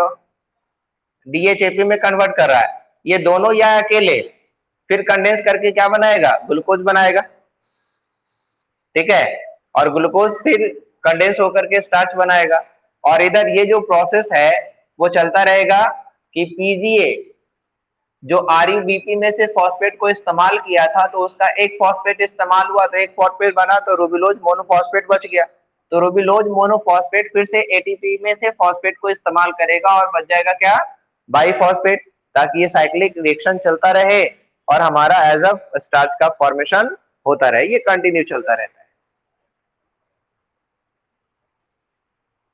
DHAP में कन्वर्ट कर रहा है। ये दोनों या अकेले फिर कंडेंस करके क्या बनाएगा, ग्लूकोज बनाएगा। ठीक है, और ग्लूकोज फिर कंडेंस होकर के स्टार्च बनाएगा। और इधर ये जो प्रोसेस है वो चलता रहेगा कि पीजीए जो RuBP में से फॉस्फेट को इस्तेमाल किया था तो उसका एक फॉस्फेट इस्तेमाल हुआ तो एक फॉस्फेट बना तो रूबिलोज मोनोफॉस्फेट बच गया। तो रूबिलोज मोनोफॉस्फेट फिर से ATP में से फॉस्फेट को इस्तेमाल करेगा और बच जाएगा क्या, बाईफॉस्फेट, ताकि ये साइक्लिक रिएक्शन चलता रहे और हमारा एज अ स्टार्च का फॉर्मेशन होता रहे, ये कंटिन्यू चलता रहता है।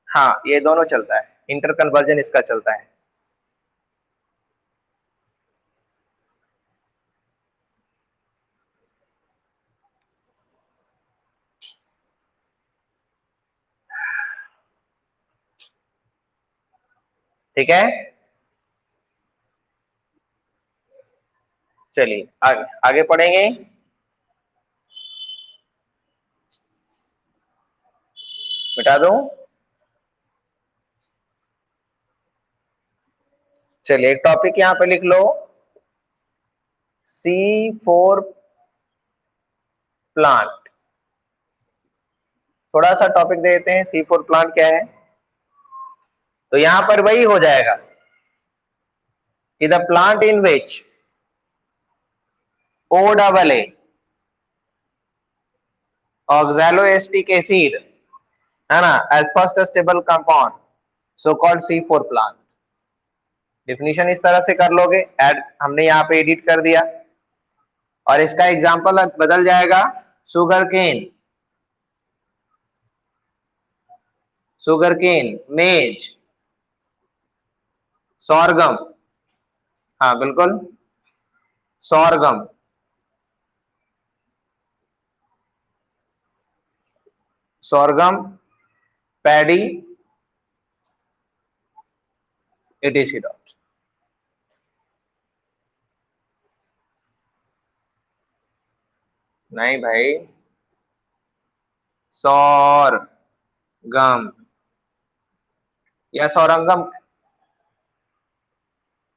हाँ, ये दोनों चलता है, इंटर कन्वर्जन इसका चलता है। ठीक है, चलिए आगे आगे पढ़ेंगे। मिटा दूं? चलिए एक टॉपिक यहाँ पे लिख लो, C4 प्लांट। थोड़ा सा टॉपिक दे देते हैं, C4 प्लांट क्या है। तो यहां पर वही हो जाएगा कि the plant in which OAA oxaloacetic acid, है ना, as first stable compound, so called C4 plant. Definition इस तरह से कर लोगे, ऐड हमने यहाँ पे एडिट कर दिया और इसका एग्जांपल बदल जाएगा शुगर केन, शुगर केन, मेज, सॉर्गम, हाँ बिल्कुल, sorghum, sorghum, paddy, etc dot. नहीं भाई, सौरगम या सौरंगम।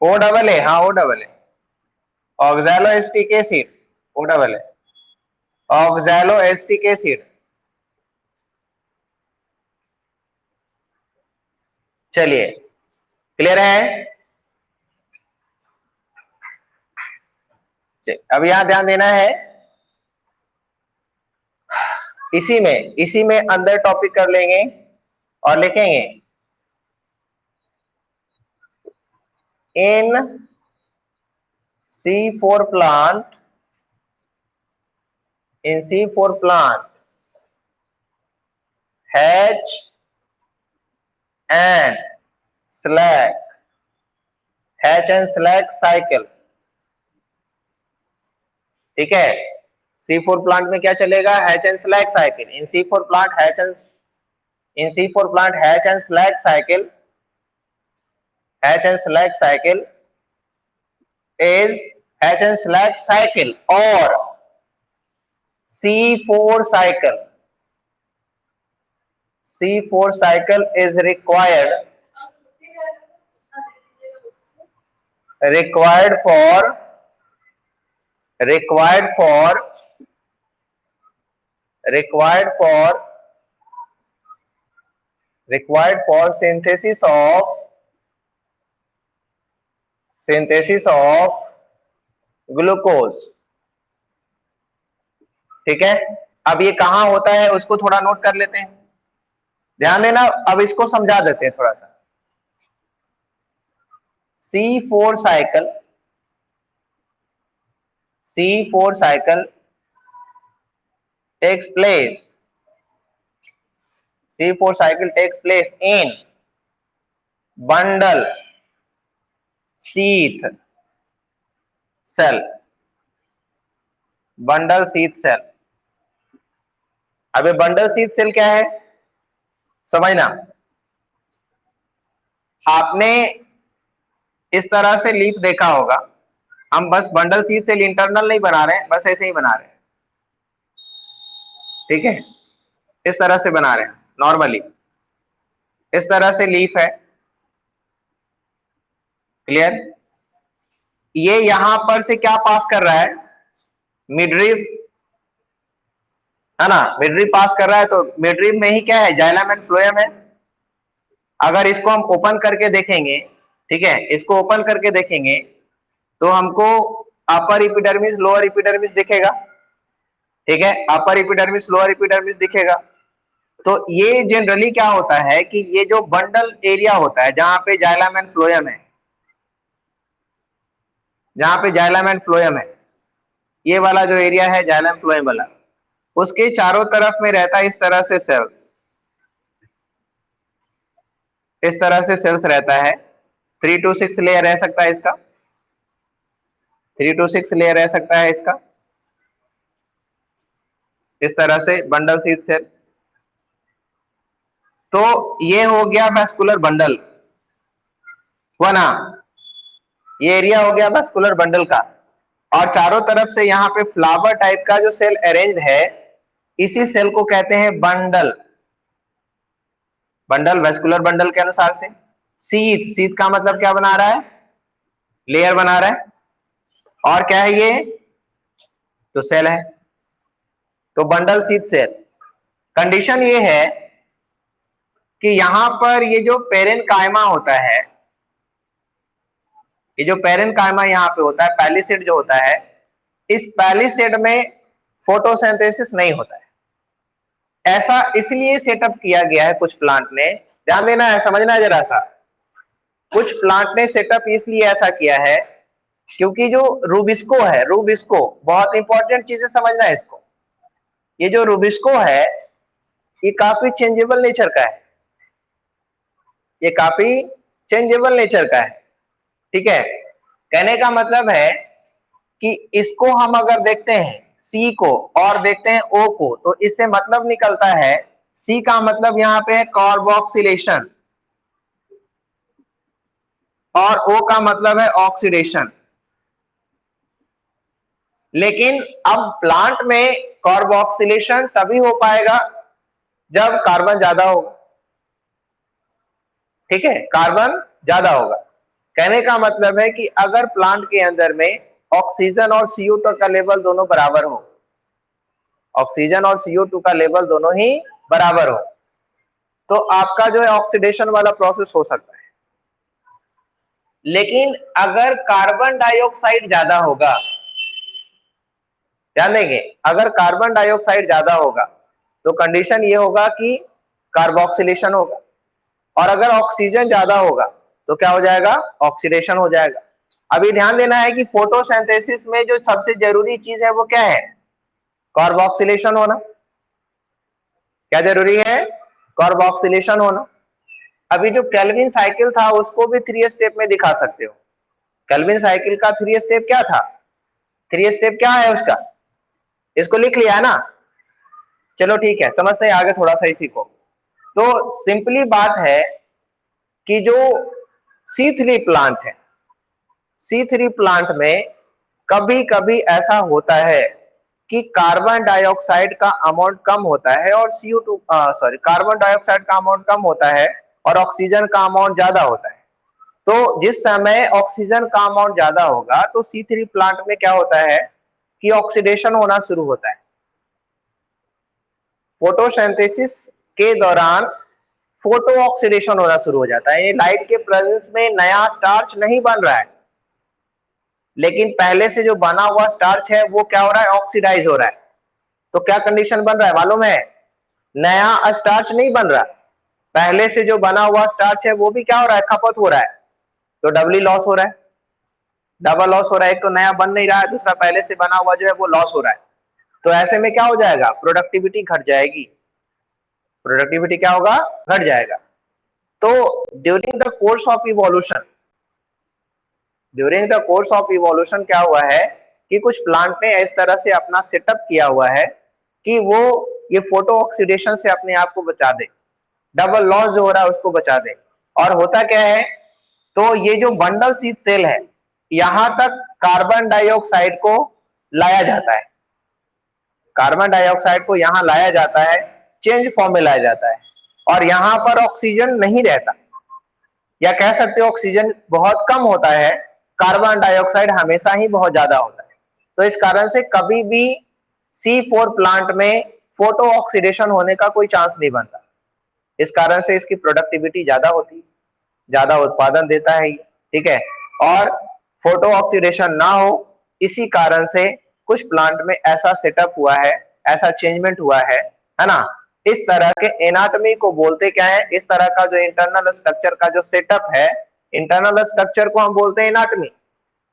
ओ डबल ए, हाँ O double A, oxaloacetic acid, O double A, oxaloacetic acid. चलिए, क्लियर है। अब यहां ध्यान देना है, इसी में अंदर टॉपिक कर लेंगे और लिखेंगे इन C4 plant, in C4 plant H and slack, H and slack cycle। ठीक है, C4 प्लांट में क्या चलेगा, hatch and slag cycle. In C4 plant hatch and, in C4 plant hatch and slag cycle, hatch and slag cycle is hatch and slag cycle और C4 cycle, C4 cycle is required for required for required for required for synthesis of glucose. ठीक है, अब ये कहां होता है उसको थोड़ा नोट कर लेते हैं, ध्यान देना। अब इसको समझा देते हैं थोड़ा सा। C4 cycle, C4 cycle takes place, C4 cycle takes place in bundle sheath cell, bundle sheath cell. अब ये बंडल शीथ सेल क्या है समझना, आपने इस तरह से लीफ देखा होगा, हम बस बंडल शीथ सेल इंटरनल नहीं बना रहे हैं, बस ऐसे ही बना रहे हैं। ठीक है, इस तरह से बना रहे हैं नॉर्मली, इस तरह से लीफ है। क्लियर, ये यहां पर से क्या पास कर रहा है, मिडरिव, है ना, मिडरिव पास कर रहा है। तो मिडरिव में ही क्या है, जाइलम एंड फ्लोएम है। अगर इसको हम ओपन करके देखेंगे, ठीक है, इसको ओपन करके देखेंगे तो हमको अपर एपिडर्मिस लोअर एपिडर्मिस दिखेगा। ठीक है, अपर एपिडर्मिस लोअर एपिडर्मिस दिखेगा। तो ये जनरली क्या होता है कि ये जो बंडल एरिया होता है जहां पे जाइलम एंड फ्लोएम है, जहां पे जाइलम एंड फ्लोएम है, ये वाला जो एरिया है जाइलम फ्लोएम वाला, उसके चारों तरफ में रहता है इस तरह से सेल्स, इस तरह से सेल्स रहता है। 3 to 6 लेयर रह सकता है इसका, 3 to 6 लेयर रह सकता है इसका, इस तरह से बंडल शीथ सेल। तो ये हो गया वेस्कुलर बंडल, हुआ ना, ये एरिया हो गया वेस्कुलर बंडल का। और चारों तरफ से यहाँ पे फ्लावर टाइप का जो सेल अरेंज है, इसी सेल को कहते हैं बंडल। बंडल वेस्कुलर बंडल के अनुसार से। शीथ, शीथ का मतलब क्या बना रहा है, लेयर बना रहा है। और क्या है ये, तो सेल है, तो बंडल शीथ सेल। कंडीशन ये है कि यहां पर ये जो पेरेनकाइमा होता है, ये जो पेरेनकाइमा यहाँ पे होता है, पैलिसेड जो होता है, इस पैलिसेड में फोटोसिंथेसिस नहीं होता है। ऐसा इसलिए सेटअप किया गया है कुछ प्लांट ने, ध्यान देना है, समझना है जरा सा। कुछ प्लांट ने सेटअप इसलिए ऐसा किया है क्योंकि जो रूबिस्को है, रूबिस्को बहुत इंपॉर्टेंट चीजें समझना है इसको। ये जो रूबिस्को है ये काफी चेंजेबल नेचर का है, ये काफी चेंजेबल नेचर का है। ठीक है, कहने का मतलब है कि इसको हम अगर देखते हैं सी को और देखते हैं ओ को, तो इससे मतलब निकलता है, सी का मतलब यहां पे है कार्बोक्सिलेशन और ओ का मतलब है ऑक्सीडेशन। लेकिन अब प्लांट में कार्बोक्सिलेशन तभी हो पाएगा जब कार्बन ज्यादा होगा। ठीक है, कार्बन ज्यादा होगा। कहने का मतलब है कि अगर प्लांट के अंदर में ऑक्सीजन और CO2 का लेवल दोनों बराबर हो, ऑक्सीजन और CO2 का लेवल दोनों ही बराबर हो, तो आपका जो है ऑक्सीडेशन वाला प्रोसेस हो सकता है। लेकिन अगर कार्बन डाइऑक्साइड ज्यादा होगा, ध्यान देंगे, अगर कार्बन डाइऑक्साइड ज्यादा होगा तो कंडीशन ये होगा कि कार्बोक्सिलेशन होगा, और अगर ऑक्सीजन ज्यादा होगा तो क्या हो जाएगा, ऑक्सीडेशन हो जाएगा। अभी ध्यान देना है कि फोटोसिंथेसिस में जो सबसे जरूरी चीज है वो क्या है, कार्बोक्सिलेशन होना। क्या जरूरी है, कार्बोक्सिलेशन होना। अभी जो केल्विन साइकिल था उसको भी 3 स्टेप में दिखा सकते हो। केल्विन साइकिल का 3 स्टेप क्या था, 3 स्टेप क्या है उसका, इसको लिख लिया है ना। चलो ठीक है, समझते हैं, आगे थोड़ा सा ही सीखो। तो सिंपली बात है कि जो C3 प्लांट है, C3 प्लांट में कभी कभी ऐसा होता है कि कार्बन डाइऑक्साइड का अमाउंट कम होता है और कार्बन डाइऑक्साइड का अमाउंट कम होता है और ऑक्सीजन का अमाउंट ज्यादा होता है। तो जिस समय ऑक्सीजन का अमाउंट ज्यादा होगा तो C3 प्लांट में क्या होता है कि ऑक्सीडेशन होना शुरू होता है। फोटोसिंथेसिस के दौरान फोटो ऑक्सीडेशन होना शुरू हो जाता है। ये लाइट के प्रेजेंस में नया स्टार्च नहीं बन रहा है, लेकिन पहले से जो बना हुआ स्टार्च है वो क्या हो रहा है, ऑक्सीडाइज हो रहा है। तो क्या कंडीशन बन रहा है मालूम है, नया स्टार्च नहीं बन रहा, पहले से जो बना हुआ स्टार्च है वो भी क्या हो रहा है, खपत हो रहा है। तो डबली लॉस हो रहा है, डबल लॉस हो रहा है। एक तो नया बन नहीं रहा है, दूसरा पहले से बना हुआ जो है वो लॉस हो रहा है। तो ऐसे में क्या हो जाएगा, प्रोडक्टिविटी घट जाएगी। प्रोडक्टिविटी क्या होगा, घट जाएगा। तो during the course of evolution, during the course of evolution क्या हुआ है कि कुछ प्लांट ने इस तरह से अपना सेटअप किया हुआ है कि वो ये फोटो ऑक्सीडेशन से अपने आप को बचा दे, डबल लॉस जो हो रहा है उसको बचा दे। और होता क्या है, तो ये जो बंडल सीड सेल है, यहां तक कार्बन डाइऑक्साइड को लाया जाता है, कार्बन डाइऑक्साइड को यहां लाया जाता है, चेंज फॉर्म में लाया जाता है, और यहां पर ऑक्सीजन नहीं रहता, या कह सकते हो ऑक्सीजन बहुत कम होता है, कार्बन डाइऑक्साइड हमेशा ही बहुत ज्यादा होता है। तो इस कारण से कभी भी C4 प्लांट में फोटो ऑक्सीडेशन होने का कोई चांस नहीं बनता। इस कारण से इसकी प्रोडक्टिविटी ज्यादा होती है, ज्यादा उत्पादन देता है, ठीक है। और फोटो ऑक्सीडेशन ना हो, इसी कारण से कुछ प्लांट में ऐसा सेटअप हुआ है, ऐसा चेंजमेंट हुआ है ना। इस तरह के एनाटॉमी को बोलते क्या है, इस तरह का जो इंटरनल स्ट्रक्चर का जो सेटअप है, इंटरनल स्ट्रक्चर को हम बोलते हैं एनाटॉमी।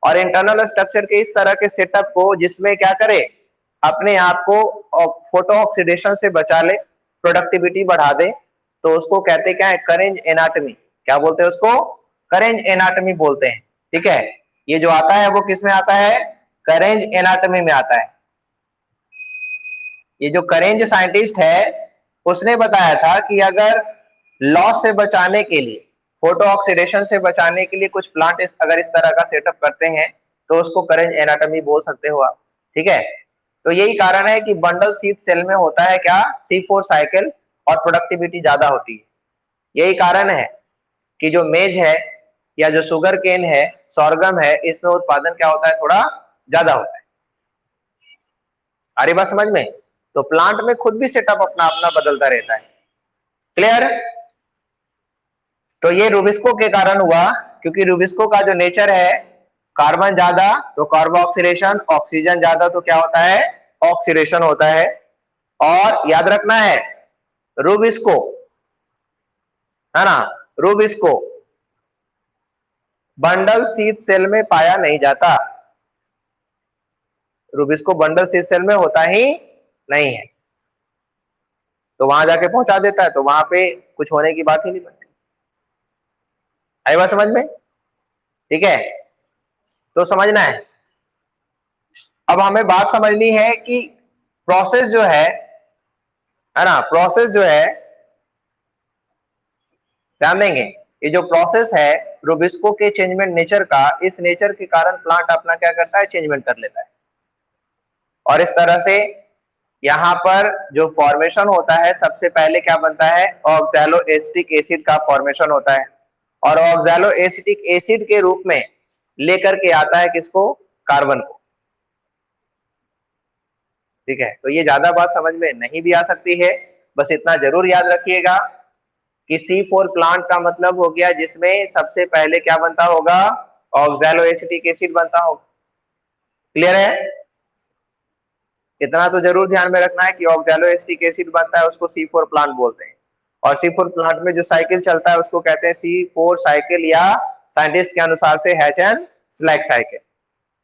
और इंटरनल स्ट्रक्चर के इस तरह के सेटअप को जिसमें क्या करे, अपने आप को फोटो ऑक्सीडेशन से बचा ले, प्रोडक्टिविटी बढ़ा दे, तो उसको कहते क्या है, करेंज एनाटॉमी। क्या बोलते हैं उसको, करेंज एनाटॉमी बोलते हैं, ठीक है। ये जो आता है वो किस में आता है, करेंज एनाटॉमी में आता है। ये जो करेंज साइंटिस्ट है उसने बताया था कि अगर लॉस से बचाने के लिए, फोटो ऑक्सीडेशन से बचाने के लिए कुछ प्लांट अगर इस तरह का सेटअप करते हैं तो उसको करेंज एनाटॉमी बोल सकते हो आप, ठीक है। तो यही कारण है कि बंडल सीड सेल में होता है क्या, C4 साइकिल, और प्रोडक्टिविटी ज्यादा होती है। यही कारण है कि जो मेज है या जो शुगर केन है, सोरगम है, इसमें उत्पादन क्या होता है, थोड़ा ज्यादा होता है। आ रही बात समझ में। तो प्लांट में खुद भी सेटअप अपना अपना बदलता रहता है, क्लियर। तो ये रूबिस्को के कारण हुआ, क्योंकि रूबिस्को का जो नेचर है, कार्बन ज्यादा तो कार्बोक्सिलेशन, ऑक्सीजन ज्यादा तो क्या होता है, ऑक्सीडेशन होता है। और याद रखना है, रूबिस्को है ना, रूबिस्को बंडल सीड सेल में पाया नहीं जाता, रूबिस्को बंडल सीड सेल में होता ही नहीं है। तो वहां जाके पहुंचा देता है, तो वहां पे कुछ होने की बात ही नहीं बनती। आई बात समझ में, ठीक है। तो समझना है। अब हमें बात समझनी है कि प्रोसेस जो है ना, प्रोसेस जो है, ध्यान देंगे, ये जो प्रोसेस है रूबिस्को के चेंजमेंट नेचर का, इस नेचर के कारण प्लांट अपना क्या करता है, चेंजमेंट कर लेता है। और इस तरह से यहाँ पर जो फॉर्मेशन होता है सबसे पहले क्या बनता है, ऑक्सैलो एसिटिक एसिड का फॉर्मेशन होता है और ऑक्सैलो एसिटिक एसिड के रूप में लेकर के आता है किसको, कार्बन को। ठीक है, तो ये ज्यादा बात समझ में नहीं भी आ सकती है, बस इतना जरूर याद रखिएगा कि C4 प्लांट का मतलब हो गया जिसमें सबसे पहले क्या बनता होगा, ऑक्सैलो एसिटिक एसिड बनता होगा। क्लियर है? इतना तो जरूर ध्यान में रखना है कि ऑक्सैलो एसिटिक एसिड बनता है उसको C4 प्लांट बोलते हैं और C4 प्लांट में जो साइकिल चलता है उसको कहते हैं C4 साइकिल या साइंटिस्ट के अनुसार से हैचन स्लैग साइकिल।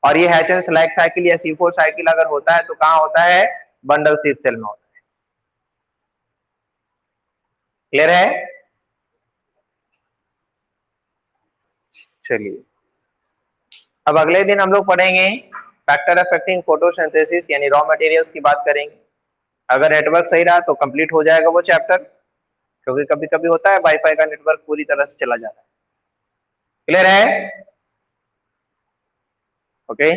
और ये हैचन स्लैग साइकिल या C4 साइकिल अगर होता है तो कहाँ होता है, बंडल शीथ सेल में होता है। क्लियर है? चलिए अब अगले दिन हम लोग पढ़ेंगे फैक्टर अफेक्टिंग फोटोसिंथेसिस यानी रॉ मटेरियल्स की बात करेंगे। अगर नेटवर्क सही रहा तो कंप्लीट हो जाएगा वो चैप्टर, क्योंकि कभी कभी होता है वाईफाई का नेटवर्क पूरी तरह से चला जाता है। क्लियर है? ओके